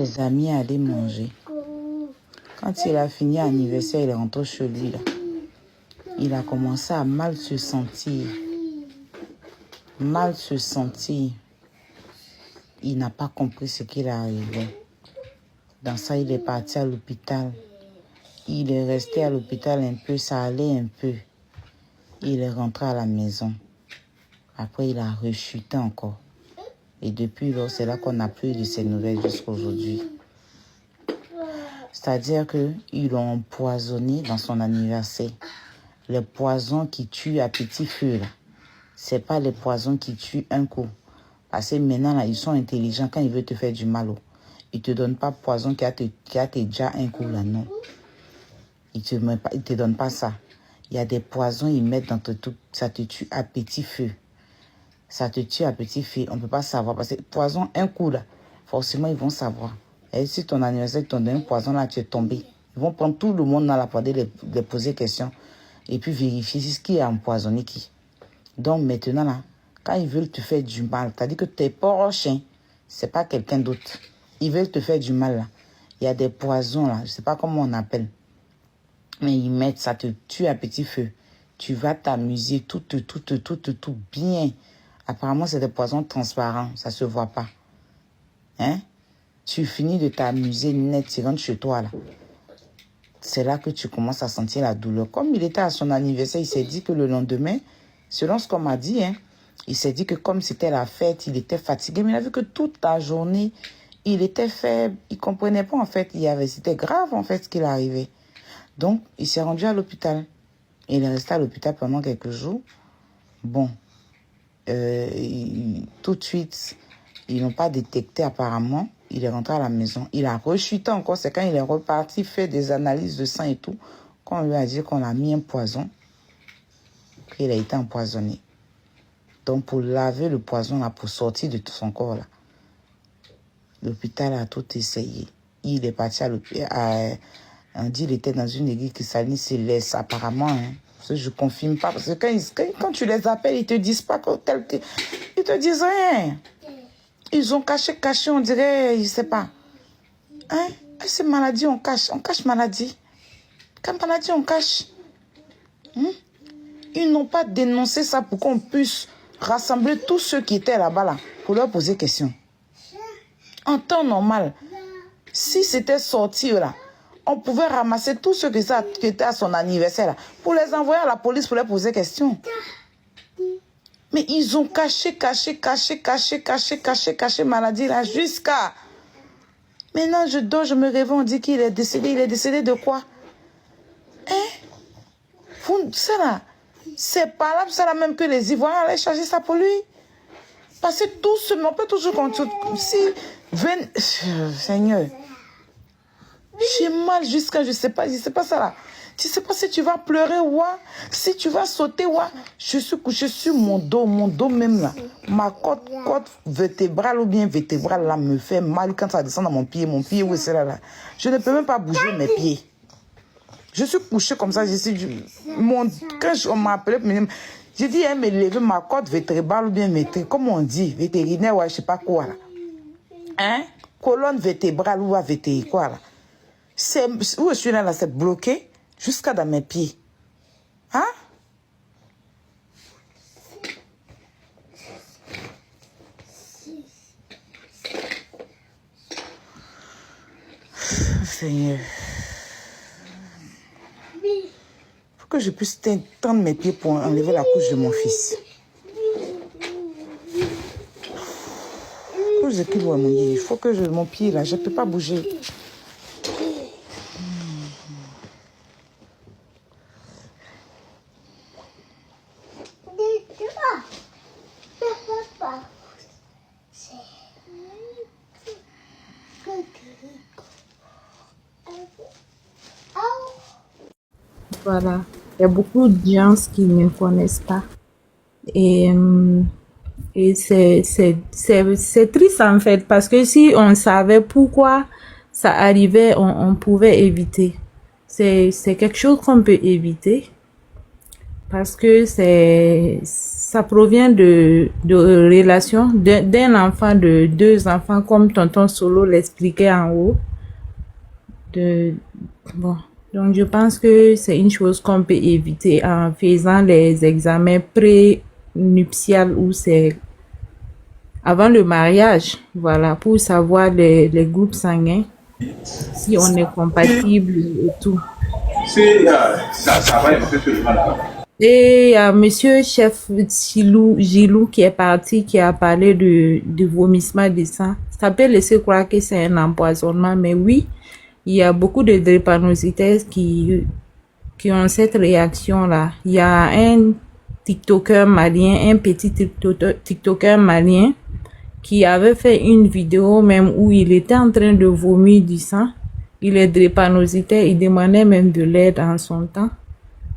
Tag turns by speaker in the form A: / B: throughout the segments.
A: ses amis à aller manger. Quand il a fini l'anniversaire, il est rentré chez lui. Là. Il a commencé à mal se sentir. Mal se sentir. Il n'a pas compris ce qu'il est arrivé. Dans ça, il est parti à l'hôpital. Il est resté à l'hôpital un peu, ça allait un peu. Il est rentré à la maison. Après, il a rechuté encore. Et depuis lors, c'est là qu'on n'a plus de ses nouvelles jusqu'à aujourd'hui. C'est-à-dire qu'ils l'ont empoisonné dans son anniversaire. Le poison qui tue à petit feu, là, c'est pas le poison qui tue un coup. Parce que maintenant, là, ils sont intelligents quand ils veulent te faire du mal. Ils ne te donnent pas poison qui a déjà un coup, là, non. Ils ne te donnent pas ça. Il y a des poisons, ils mettent dans ton tout. Ça te tue à petit feu. Ça te tue à petit feu. On ne peut pas savoir. Parce que poison, un coup, là, forcément, ils vont savoir. Et si ton anniversaire, ils t'ont donné un poison, là, tu es tombé. Ils vont prendre tout le monde dans la poêle, les poser questions. Et puis vérifier ce qui a empoisonné qui. Donc maintenant, là, quand ils veulent te faire du mal, c'est-à-dire que tes proches, hein, c'est pas quelqu'un d'autre. Ils veulent te faire du mal, là. Il y a des poisons, là. Je sais pas comment on appelle. Mais ils mettent, ça te tue à petit feu. Tu vas t'amuser tout bien. Apparemment, c'est des poisons transparents. Ça se voit pas. Hein? Tu finis de t'amuser net, tu rentres chez toi, là. C'est là que tu commences à sentir la douleur. Comme il était à son anniversaire, il s'est dit que le lendemain, selon ce qu'on m'a dit, hein, il s'est dit que comme c'était la fête, il était fatigué. Mais il a vu que toute la journée, il était faible. Il ne comprenait pas, en fait. C'était grave, en fait, ce qu'il arrivait. Donc, il s'est rendu à l'hôpital. Il est resté à l'hôpital pendant quelques jours. Bon, tout de suite, ils n'ont pas détecté apparemment. Il est rentré à la maison. Il a rechuté encore. C'est quand il est reparti faire des analyses de sang et tout, qu'on lui a dit qu'on a mis un poison, qu'il a été empoisonné. Donc, pour laver le poison, là, pour sortir de tout son corps, là, l'hôpital a tout essayé. Il est parti à l'hôpital. On dit qu'il était dans une église qui s'allie apparemment. Hein. Parce que je ne confirme pas. Parce que quand tu les appelles, ils ne te disent pas tel que... Ils te disent rien. Ils ont caché, on dirait, je ne sais pas. Hein? C'est maladie, on cache maladie. Quand maladie, on cache. Ils n'ont pas dénoncé ça pour qu'on puisse rassembler tous ceux qui étaient là-bas, là, pour leur poser question. En temps normal, si c'était sorti, là, on pouvait ramasser tous ceux qui étaient à son anniversaire, là, pour les envoyer à la police pour leur poser question. Mais ils ont caché maladie là jusqu'à... Maintenant, je dors, je me réveille, on dit qu'il est décédé. Il est décédé de quoi? Hein? Ça là, c'est pas là, c'est là même que les Ivoiriens allaient charger ça pour lui. Parce que tout ce... On peut toujours continuer. Si... Seigneur... J'ai mal jusqu'à, je sais pas ça là. Tu sais pas si tu vas pleurer ou si tu vas sauter ou je suis couché sur mon dos même là. Ma côte vertébrale ou bien vertébrale là me fait mal quand ça descend dans mon pied où c'est là. Je ne peux même pas bouger mes pieds. Je suis couché comme ça, quand on m'a appelé, j'ai dit, me lever ma côte vertébrale ou bien comment on dit, vétérinaire ou je sais pas quoi là. Hein? Colonne vertébrale ou vétérinaire quoi là. Où je suis là, c'est bloqué jusqu'à dans mes pieds. Hein? Seigneur. Faut que je puisse tendre mes pieds pour enlever la couche de mon fils. Il faut que mon pied là, je ne peux pas bouger.
B: Voilà, il y a beaucoup de gens qui ne connaissent pas. Et c'est triste en fait, parce que si on savait pourquoi ça arrivait, on pouvait éviter. C'est quelque chose qu'on peut éviter. parce que ça provient de relations d'un enfant, de deux enfants, comme tonton Solo l'expliquait en haut. Bon, donc je pense que c'est une chose qu'on peut éviter en faisant les examens pré-nuptial ou c'est avant le mariage, voilà, pour savoir les groupes sanguins, si on est compatible et tout. Et il y a Monsieur Chef Gilou qui est parti, qui a parlé de vomissement de sang. Ça peut laisser croire que c'est un empoisonnement, mais oui, il y a beaucoup de drépanocytaires qui ont cette réaction-là. Il y a un TikToker malien, un petit TikToker malien, qui avait fait une vidéo même où il était en train de vomir du sang. Il est drépanocytaire, il demandait même de l'aide en son temps.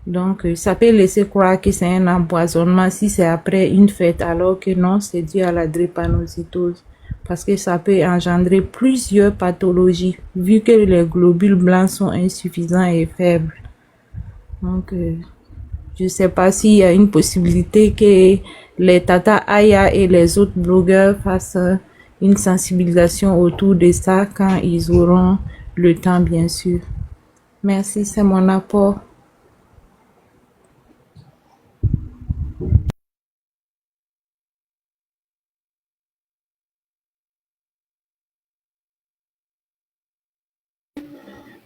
B: Donc, ça peut laisser croire que c'est un empoisonnement si c'est après une fête, alors que non, c'est dû à la drépanocytose. Parce que ça peut engendrer plusieurs pathologies, vu que les globules blancs sont insuffisants et faibles. Donc, je ne sais pas s'il y a une possibilité que les Tata Aya et les autres blogueurs fassent une sensibilisation autour de ça quand ils auront le temps, bien sûr. Merci, c'est mon apport.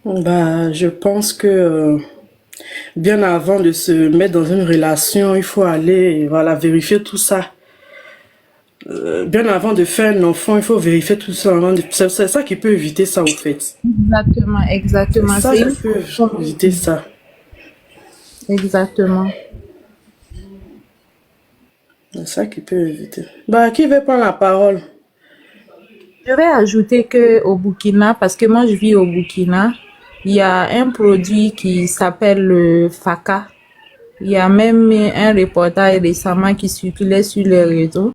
C: Bah, je pense que bien avant de se mettre dans une relation, il faut aller voilà, vérifier tout ça. Bien avant de faire un enfant, il faut vérifier tout ça. C'est ça qui peut éviter ça, au fait.
B: Exactement, exactement.
C: Ça,
B: C'est
C: ça
B: une
C: peut éviter ça.
B: Exactement.
C: C'est ça qui peut éviter. Bah, qui veut prendre la parole?
B: Je vais ajouter que au Burkina, parce que moi je vis au Burkina, il y a un produit qui s'appelle le Faka. Il y a même un reportage récemment qui circulait sur les réseaux.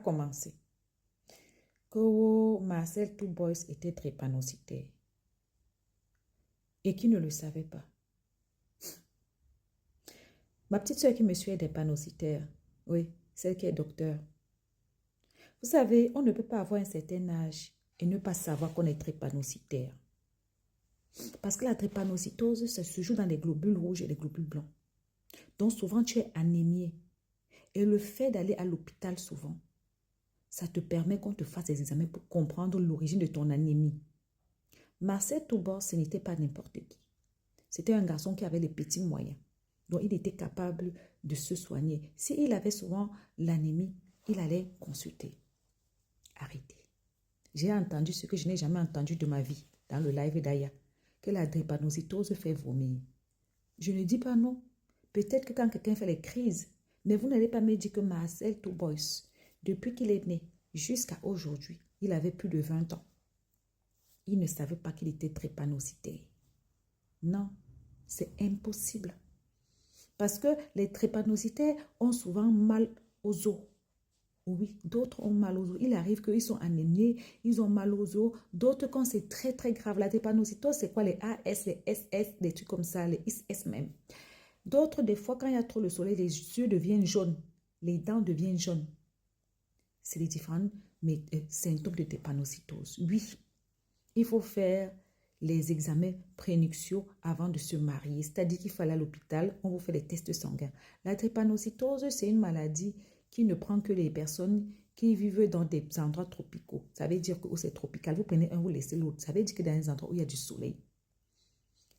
D: Commencer. Que Marcel Toubois était drépanocytaire et qui ne le savait pas. Ma petite soeur qui me suit est drépanocytaire. Oui, celle qui est docteur. Vous savez, on ne peut pas avoir un certain âge et ne pas savoir qu'on est drépanocytaire. Parce que la drépanocytose, ça se joue dans les globules rouges et les globules blancs. Donc souvent, tu es anémié. Et le fait d'aller à l'hôpital souvent, ça te permet qu'on te fasse des examens pour comprendre l'origine de ton anémie. Marcel Toubois, ce n'était pas n'importe qui. C'était un garçon qui avait les petits moyens. Donc, il était capable de se soigner. S'il avait souvent l'anémie, il allait consulter. Arrêtez. J'ai entendu ce que je n'ai jamais entendu de ma vie dans le live d'Aya, que la drépanocytose fait vomir. Je ne dis pas non. Peut-être que quand quelqu'un fait les crises, mais vous n'allez pas me dire que Marcel Toubois, depuis qu'il est né jusqu'à aujourd'hui, il avait plus de 20 ans. Il ne savait pas qu'il était drépanocytaire. Non, c'est impossible. Parce que les drépanocytaires ont souvent mal aux os. Oui, d'autres ont mal aux os. Il arrive qu'ils sont anémiés, ils ont mal aux os. D'autres, quand c'est très très grave, la drépanocytose, c'est quoi? Les AS, les SS, des trucs comme ça, les IS même. D'autres, des fois, quand il y a trop le soleil, les yeux deviennent jaunes, les dents deviennent jaunes. C'est les différents symptômes de drépanocytose. Oui, il faut faire les examens prénuptiaux avant de se marier. C'est-à-dire qu'il faut aller à l'hôpital, on vous fait les tests sanguins. La drépanocytose, c'est une maladie qui ne prend que les personnes qui vivent dans des endroits tropicaux. Ça veut dire que où c'est tropical, vous prenez un, vous laissez l'autre. Ça veut dire que dans les endroits où il y a du soleil.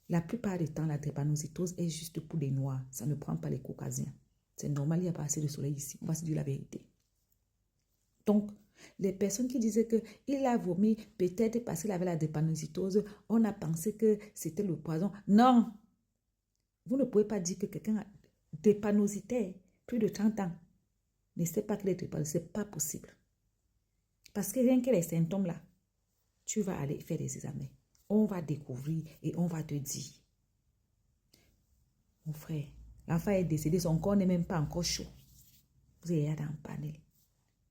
D: La plupart du temps, la drépanocytose est juste pour les Noirs. Ça ne prend pas les Caucasiens. C'est normal, il n'y a pas assez de soleil ici. On va se dire la vérité. Donc, les personnes qui disaient qu'il a vomi peut-être parce qu'il avait la drépanocytose, on a pensé que c'était le poison. Non! Vous ne pouvez pas dire que quelqu'un a drépanocytaire, plus de 30 ans, ne sait pas qu'il est drépanocytaire. Ce n'est pas possible. Parce que rien que les symptômes là, tu vas aller faire des examens. On va découvrir et on va te dire. Mon frère, l'enfant est décédé, son corps n'est même pas encore chaud. Vous êtes dans le panel.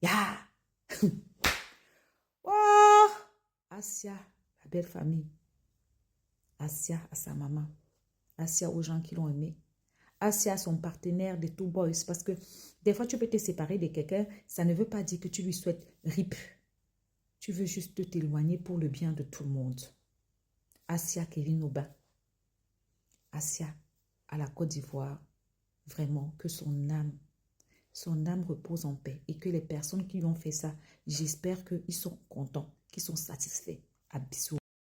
D: Ya! Oh! Asia, la belle famille. Asia à sa maman. Asia aux gens qui l'ont aimé. Asia son partenaire de Two Boys. Parce que des fois, tu peux te séparer de quelqu'un. Ça ne veut pas dire que tu lui souhaites RIP. Tu veux juste t'éloigner pour le bien de tout le monde. Asia Kevin Oba. Asia à la Côte d'Ivoire. Vraiment, que son âme repose en paix. Et que les personnes qui lui ont fait ça, j'espère qu'ils sont contents, qu'ils sont satisfaits. À bisous.